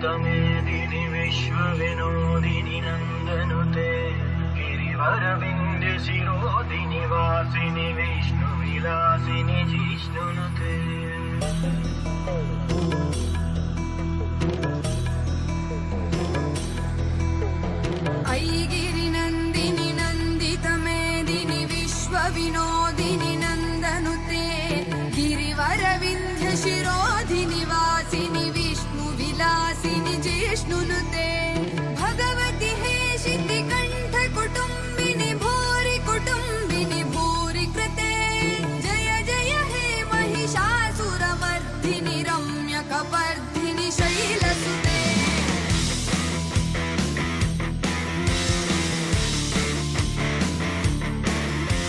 मेदिनि विश्वविनोदिनि नन्दनुते गिरिवरविन्द्य शिरोदिनि वासिनि विष्णुविलासिनि जिष्णुनुते ऐगिरिनन्दिनि नन्दितमेदिनि विश्वविनोदिनि नन्दनुते गिरिवरविन्ध्य शिरोधिनि वासिनि विष्णुविलासिनि जिष्णुनुते भगवति हेशिति कण्ठकुटुम्बिनि भूरि कुटुम्बिनि भूरि कृते जय जय हे महिषासुरमर्दिनि रम्यकपर्दिनि